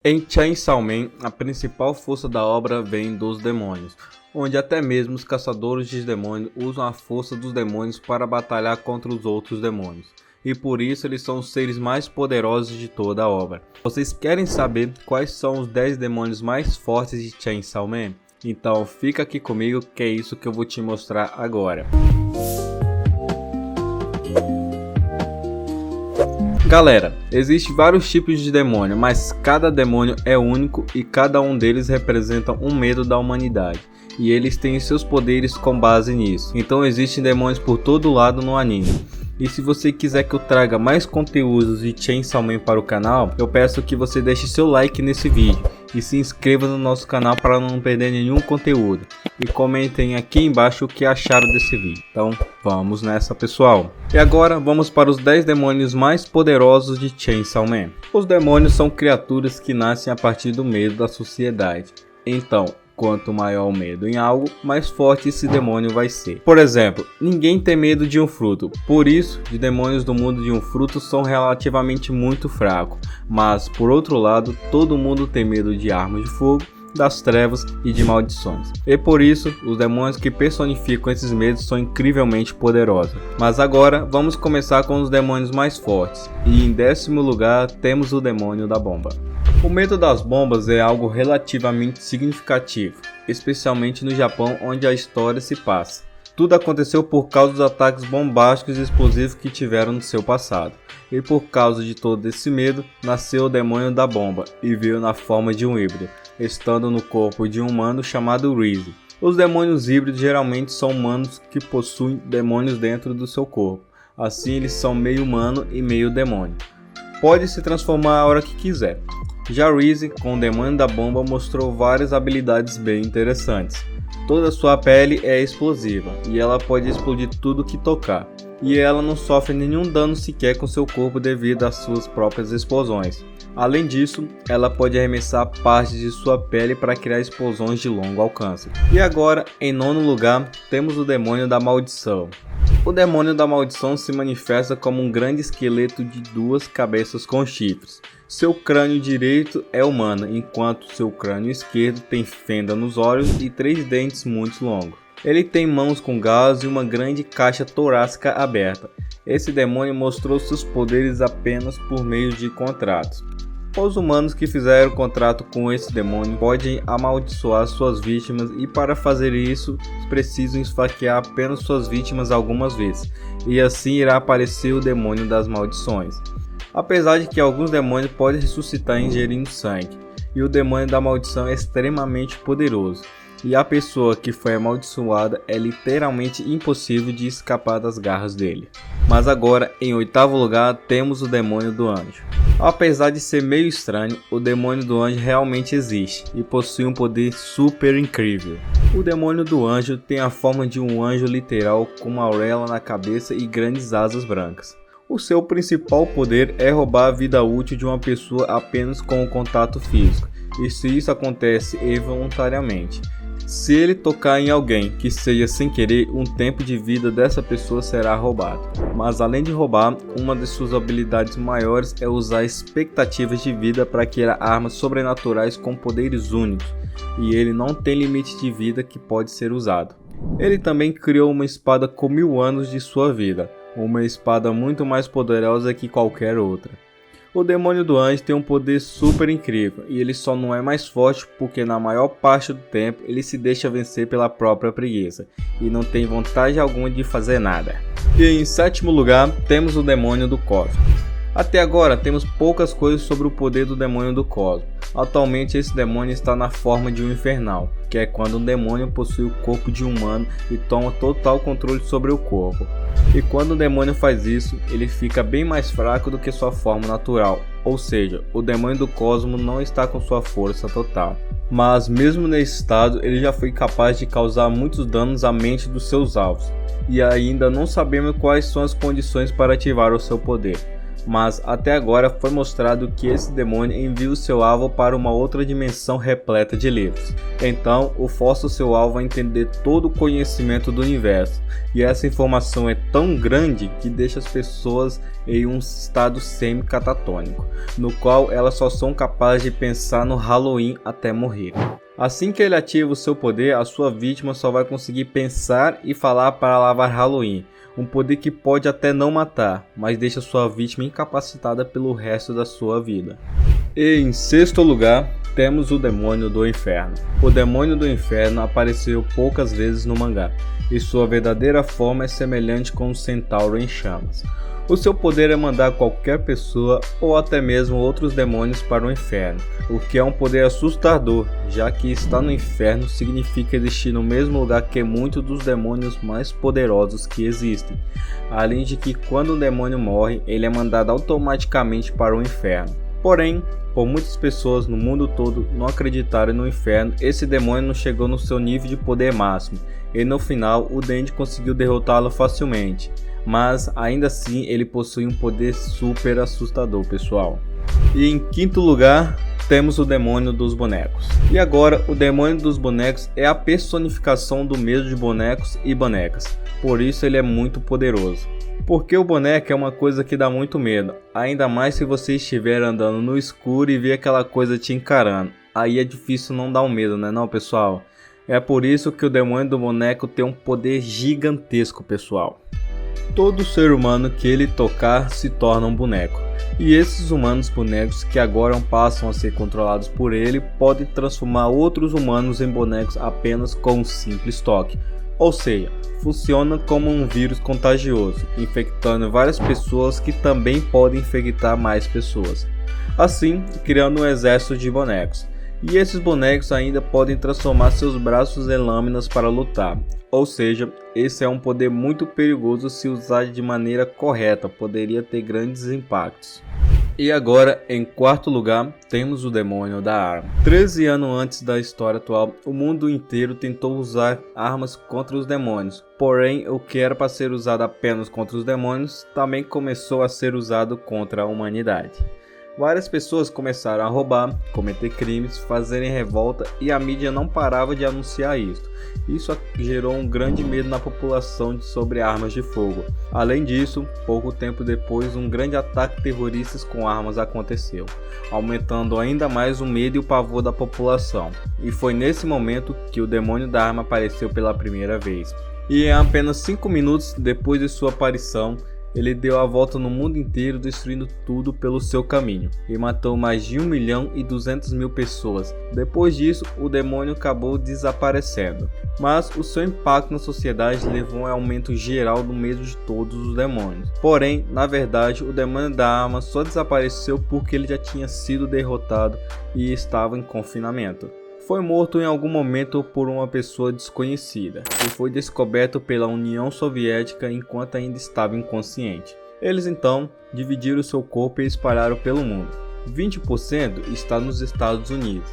Em Chainsaw Man, a principal força da obra vem dos demônios, onde até mesmo os caçadores de demônios usam a força dos demônios para batalhar contra os outros demônios, e por isso eles são os seres mais poderosos de toda a obra. Vocês querem saber quais são os 10 demônios mais fortes de Chainsaw Man? Então fica aqui comigo que é isso que eu vou te mostrar agora. Galera, existem vários tipos de demônio, mas cada demônio é único e cada um deles representa um medo da humanidade. E eles têm seus poderes com base nisso. Então existem demônios por todo lado no anime. E se você quiser que eu traga mais conteúdos de Chainsaw Man para o canal, eu peço que você deixe seu like nesse vídeo e se inscreva no nosso canal para não perder nenhum conteúdo. E comentem aqui embaixo o que acharam desse vídeo. Então vamos nessa, pessoal. E agora vamos para os 10 demônios mais poderosos de Chainsaw Man. Os demônios são criaturas que nascem a partir do medo da sociedade. Então, quanto maior o medo em algo, mais forte esse demônio vai ser. Por exemplo, ninguém tem medo de um fruto, por isso, os demônios do mundo de um fruto são relativamente muito fracos. Mas, por outro lado, todo mundo tem medo de armas de fogo, das trevas e de maldições. E por isso, os demônios que personificam esses medos são incrivelmente poderosos. Mas agora, vamos começar com os demônios mais fortes. E em 10º lugar, temos o demônio da bomba. O medo das bombas é algo relativamente significativo, especialmente no Japão, onde a história se passa. Tudo aconteceu por causa dos ataques bombásticos e explosivos que tiveram no seu passado. E por causa de todo esse medo, nasceu o demônio da bomba e veio na forma de um híbrido, estando no corpo de um humano chamado Reese. Os demônios híbridos geralmente são humanos que possuem demônios dentro do seu corpo. Assim eles são meio humano e meio demônio. Pode se transformar a hora que quiser. Já Reese, com o demônio da bomba, mostrou várias habilidades bem interessantes. Toda sua pele é explosiva e ela pode explodir tudo que tocar. E ela não sofre nenhum dano sequer com seu corpo devido às suas próprias explosões. Além disso, ela pode arremessar partes de sua pele para criar explosões de longo alcance. E agora, em 9º lugar, temos o demônio da maldição. O demônio da maldição se manifesta como um grande esqueleto de 2 cabeças com chifres. Seu crânio direito é humano, enquanto seu crânio esquerdo tem fenda nos olhos e 3 dentes muito longos. Ele tem mãos com garras e uma grande caixa torácica aberta. Esse demônio mostrou seus poderes apenas por meio de contratos. Os humanos que fizeram contrato com esse demônio podem amaldiçoar suas vítimas e para fazer isso precisam esfaquear apenas suas vítimas algumas vezes, e assim irá aparecer o demônio das maldições. Apesar de que alguns demônios podem ressuscitar ingerindo sangue, e o demônio da maldição é extremamente poderoso, e a pessoa que foi amaldiçoada é literalmente impossível de escapar das garras dele. Mas agora, em 8º lugar, temos o demônio do anjo. Apesar de ser meio estranho, o demônio do anjo realmente existe e possui um poder super incrível. O demônio do anjo tem a forma de um anjo literal com uma auréola na cabeça e grandes asas brancas. O seu principal poder é roubar a vida útil de uma pessoa apenas com o contato físico, e se isso acontece involuntariamente. Se ele tocar em alguém que seja sem querer, um tempo de vida dessa pessoa será roubado. Mas além de roubar, uma de suas habilidades maiores é usar expectativas de vida para criar armas sobrenaturais com poderes únicos, e ele não tem limite de vida que pode ser usado. Ele também criou uma espada com 1000 anos de sua vida, uma espada muito mais poderosa que qualquer outra. O demônio do anjo tem um poder super incrível e ele só não é mais forte porque na maior parte do tempo ele se deixa vencer pela própria preguiça e não tem vontade alguma de fazer nada. E em 7º lugar temos o demônio do cosmos. Até agora temos poucas coisas sobre o poder do demônio do cosmos. Atualmente esse demônio está na forma de um infernal, que é quando um demônio possui o corpo de um humano e toma total controle sobre o corpo. E quando o demônio faz isso, ele fica bem mais fraco do que sua forma natural, ou seja, o demônio do cosmos não está com sua força total. Mas mesmo nesse estado, ele já foi capaz de causar muitos danos à mente dos seus alvos, e ainda não sabemos quais são as condições para ativar o seu poder. mas até agora foi mostrado que esse demônio envia o seu alvo para uma outra dimensão repleta de livros. Então, o força o seu alvo a entender todo o conhecimento do universo, e essa informação é tão grande que deixa as pessoas em um estado semi-catatônico, no qual elas só são capazes de pensar no Halloween até morrer. Assim que ele ativa o seu poder, a sua vítima só vai conseguir pensar e falar a palavra Halloween, um poder que pode até não matar, mas deixa sua vítima incapacitada pelo resto da sua vida. E em sexto lugar, temos o Demônio do Inferno. O Demônio do Inferno apareceu poucas vezes no mangá, e sua verdadeira forma é semelhante com um centauro em chamas. O seu poder é mandar qualquer pessoa ou até mesmo outros demônios para o inferno, o que é um poder assustador, já que estar no inferno significa existir no mesmo lugar que muitos dos demônios mais poderosos que existem, além de que quando um demônio morre, ele é mandado automaticamente para o inferno. Porém, por muitas pessoas no mundo todo não acreditarem no inferno, esse demônio não chegou no seu nível de poder máximo, e no final o Denji conseguiu derrotá-lo facilmente. Mas ainda assim ele possui um poder super assustador, pessoal. E em quinto lugar, temos o Demônio dos Bonecos. E agora, o Demônio dos Bonecos é a personificação do medo de bonecos e bonecas, por isso ele é muito poderoso. Porque o boneco é uma coisa que dá muito medo, ainda mais se você estiver andando no escuro e ver aquela coisa te encarando. Aí é difícil não dar um medo, né não, pessoal? É por isso que o Demônio do Boneco tem um poder gigantesco, pessoal. Todo ser humano que ele tocar se torna um boneco, e esses humanos bonecos que agora passam a ser controlados por ele podem transformar outros humanos em bonecos apenas com um simples toque, ou seja, funciona como um vírus contagioso, infectando várias pessoas que também podem infectar mais pessoas, assim criando um exército de bonecos. E esses bonecos ainda podem transformar seus braços em lâminas para lutar. Ou seja, esse é um poder muito perigoso se usado de maneira correta, poderia ter grandes impactos. E agora, em quarto lugar, temos o Demônio da Arma. 13 anos antes da história atual, o mundo inteiro tentou usar armas contra os demônios. Porém, o que era para ser usado apenas contra os demônios, também começou a ser usado contra a humanidade. Várias pessoas começaram a roubar, cometer crimes, fazerem revolta e a mídia não parava de anunciar isso. Isso gerou um grande medo na população sobre armas de fogo. Além disso, pouco tempo depois, um grande ataque terrorista com armas aconteceu, aumentando ainda mais o medo e o pavor da população. E foi nesse momento que o Demônio da Arma apareceu pela primeira vez. E em apenas 5 minutos depois de sua aparição, ele deu a volta no mundo inteiro, destruindo tudo pelo seu caminho, e matou mais de 1.200.000 pessoas. Depois disso, o demônio acabou desaparecendo. Mas o seu impacto na sociedade levou a um aumento geral do medo de todos os demônios. Porém, na verdade, o Demônio da Arma só desapareceu porque ele já tinha sido derrotado e estava em confinamento. Foi morto em algum momento por uma pessoa desconhecida e foi descoberto pela União Soviética enquanto ainda estava inconsciente. Eles então dividiram seu corpo e espalharam pelo mundo. 20% está nos Estados Unidos,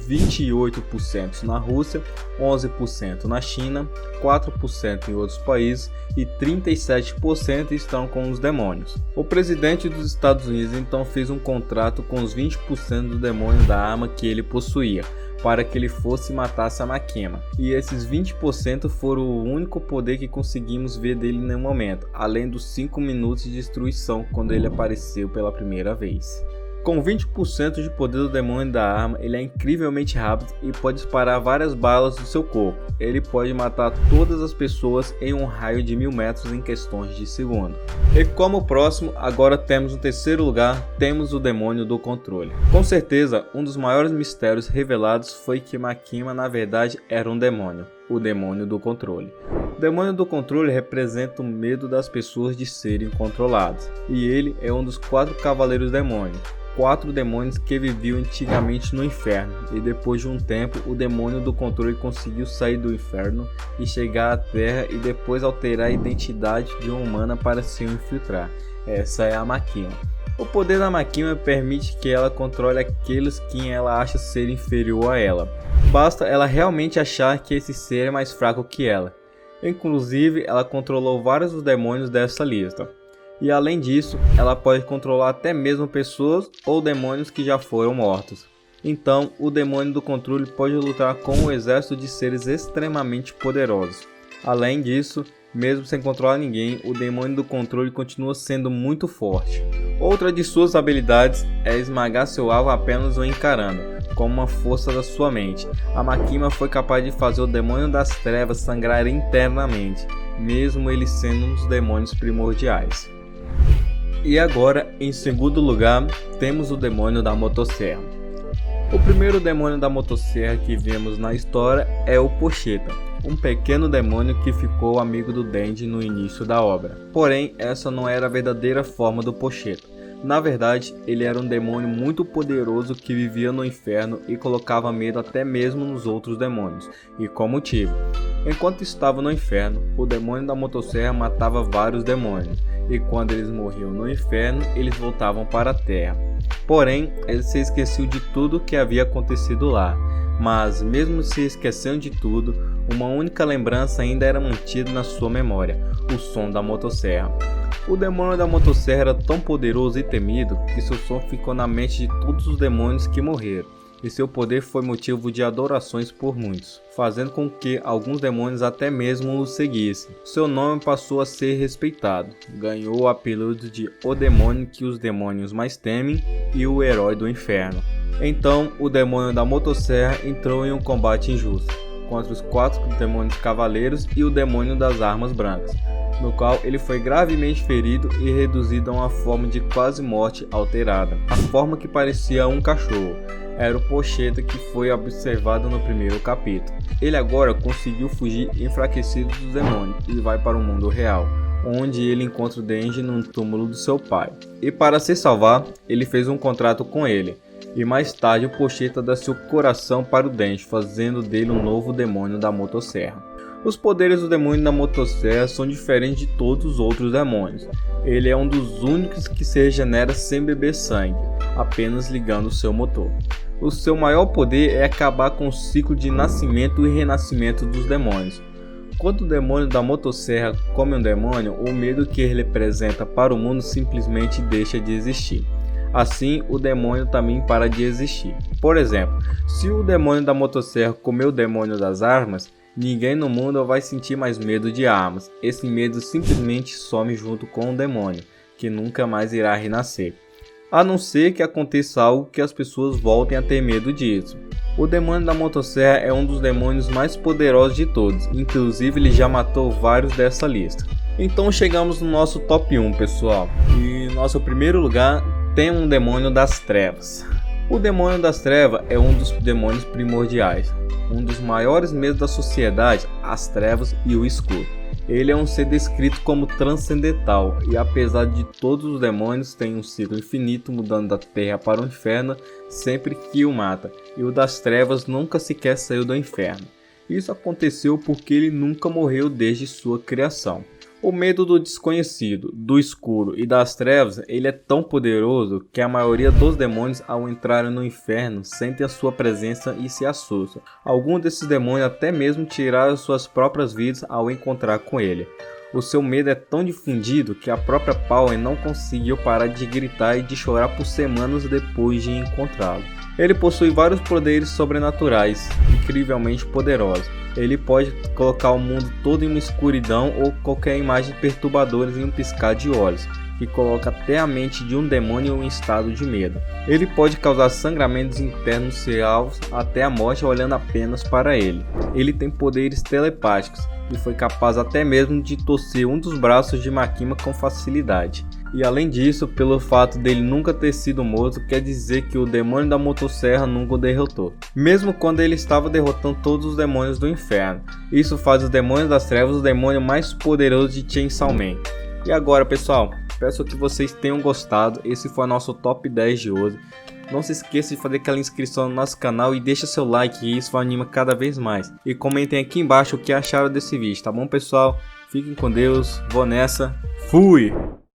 28% na Rússia, 11% na China, 4% em outros países e 37% estão com os demônios. O presidente dos Estados Unidos então fez um contrato com os 20% do demônio da arma que ele possuía, para que ele fosse e matasse a Makima. E esses 20% foram o único poder que conseguimos ver dele no momento, além dos 5 minutos de destruição quando ele apareceu pela primeira vez. Com 20% de poder do demônio da arma, ele é incrivelmente rápido e pode disparar várias balas do seu corpo. Ele pode matar todas as pessoas em um raio de 1000 metros em questões de segundo. E como próximo, agora temos no terceiro lugar, temos o Demônio do Controle. Com certeza, um dos maiores mistérios revelados foi que Makima na verdade era um demônio, o Demônio do Controle. O Demônio do Controle representa o medo das pessoas de serem controladas, e ele é um dos 4 cavaleiros demônios. 4 demônios que viviam antigamente no inferno, e depois de um tempo o Demônio do Controle conseguiu sair do inferno e chegar à Terra e depois alterar a identidade de uma humana para se infiltrar. Essa é a Makima. O poder da Makima permite que ela controle aqueles que ela acha ser inferior a ela. Basta ela realmente achar que esse ser é mais fraco que ela. Inclusive, ela controlou vários dos demônios dessa lista. E ela também controla o Demônio do Controle. Ela E além disso, ela pode controlar até mesmo pessoas ou demônios que já foram mortos. Então, o demônio do controle pode lutar com um exército de seres extremamente poderosos. Além disso, mesmo sem controlar ninguém, o demônio do controle continua sendo muito forte. Outra de suas habilidades é esmagar seu alvo apenas o encarando, com uma força da sua mente. A Makima foi capaz de fazer o demônio das trevas sangrar internamente, mesmo ele sendo um dos demônios primordiais. E agora, em segundo lugar, temos o demônio da motosserra. O primeiro demônio da motosserra que vemos na história é o Pochetta, um pequeno demônio que ficou amigo do Denji no início da obra. Porém, essa não era a verdadeira forma do Pochetta. Na verdade, ele era um demônio muito poderoso que vivia no inferno e colocava medo até mesmo nos outros demônios, e com motivo. Enquanto estava no inferno, o demônio da motosserra matava vários demônios, e quando eles morriam no inferno, eles voltavam para a terra. Porém, ele se esqueceu de tudo que havia acontecido lá, mas mesmo se esquecendo de tudo, uma única lembrança ainda era mantida na sua memória: o som da motosserra. O demônio da motosserra era tão poderoso e temido que seu som ficou na mente de todos os demônios que morreram, e seu poder foi motivo de adorações por muitos, fazendo com que alguns demônios até mesmo o seguissem. Seu nome passou a ser respeitado, ganhou o apelido de O Demônio que os demônios mais temem e o Herói do Inferno. Então, o demônio da motosserra entrou em um combate injusto contra os 4 demônios cavaleiros e o demônio das armas brancas, no qual ele foi gravemente ferido e reduzido a uma forma de quase morte alterada. A forma que parecia um cachorro era o Pochetta que foi observado no primeiro capítulo. Ele agora conseguiu fugir enfraquecido dos demônios e vai para o mundo real, onde ele encontra o Denji no túmulo do seu pai. E para se salvar, ele fez um contrato com ele. E mais tarde o Pochetta dá seu coração para o Denji, fazendo dele um novo demônio da motosserra. Os poderes do demônio da motosserra são diferentes de todos os outros demônios. Ele é um dos únicos que se regenera sem beber sangue, apenas ligando o seu motor. O seu maior poder é acabar com o ciclo de nascimento e renascimento dos demônios. Quando o demônio da motosserra come um demônio, o medo que ele representa para o mundo simplesmente deixa de existir. Assim, o demônio também para de existir. Por exemplo, se o demônio da motosserra comer o demônio das armas, ninguém no mundo vai sentir mais medo de armas. Esse medo simplesmente some junto com o demônio, que nunca mais irá renascer. A não ser que aconteça algo que as pessoas voltem a ter medo disso. O demônio da motosserra é um dos demônios mais poderosos de todos, inclusive ele já matou vários dessa lista. Então chegamos no nosso top 1, pessoal. E em nosso primeiro lugar tem um demônio das trevas. O demônio das trevas é um dos demônios primordiais, um dos maiores medos da sociedade, as trevas e o escuro. Ele é um ser descrito como transcendental e apesar de todos os demônios tem um ciclo infinito mudando da terra para o inferno sempre que o mata, e o das trevas nunca sequer saiu do inferno. Isso aconteceu porque ele nunca morreu desde sua criação. O medo do desconhecido, do escuro e das trevas, ele é tão poderoso que a maioria dos demônios ao entrarem no inferno sentem a sua presença e se assustam. Alguns desses demônios até mesmo tiraram suas próprias vidas ao encontrar com ele. O seu medo é tão difundido que a própria Power não conseguiu parar de gritar e de chorar por semanas depois de encontrá-lo. Ele possui vários poderes sobrenaturais, incrivelmente poderosos. Ele pode colocar o mundo todo em uma escuridão ou qualquer imagem perturbadora em um piscar de olhos, que coloca até a mente de um demônio em um estado de medo. Ele pode causar sangramentos internos reais até a morte olhando apenas para ele. Ele tem poderes telepáticos e foi capaz até mesmo de torcer um dos braços de Makima com facilidade. E além disso, pelo fato dele nunca ter sido morto, quer dizer que o demônio da motosserra nunca o derrotou, mesmo quando ele estava derrotando todos os demônios do inferno. Isso faz os demônios das trevas o demônio mais poderoso de Chainsaw Man. E agora, pessoal, peço que vocês tenham gostado. Esse foi o nosso top 10 de hoje. Não se esqueça de fazer aquela inscrição no nosso canal e deixa seu like, e isso anima cada vez mais. E comentem aqui embaixo o que acharam desse vídeo, tá bom, pessoal? Fiquem com Deus, vou nessa, fui!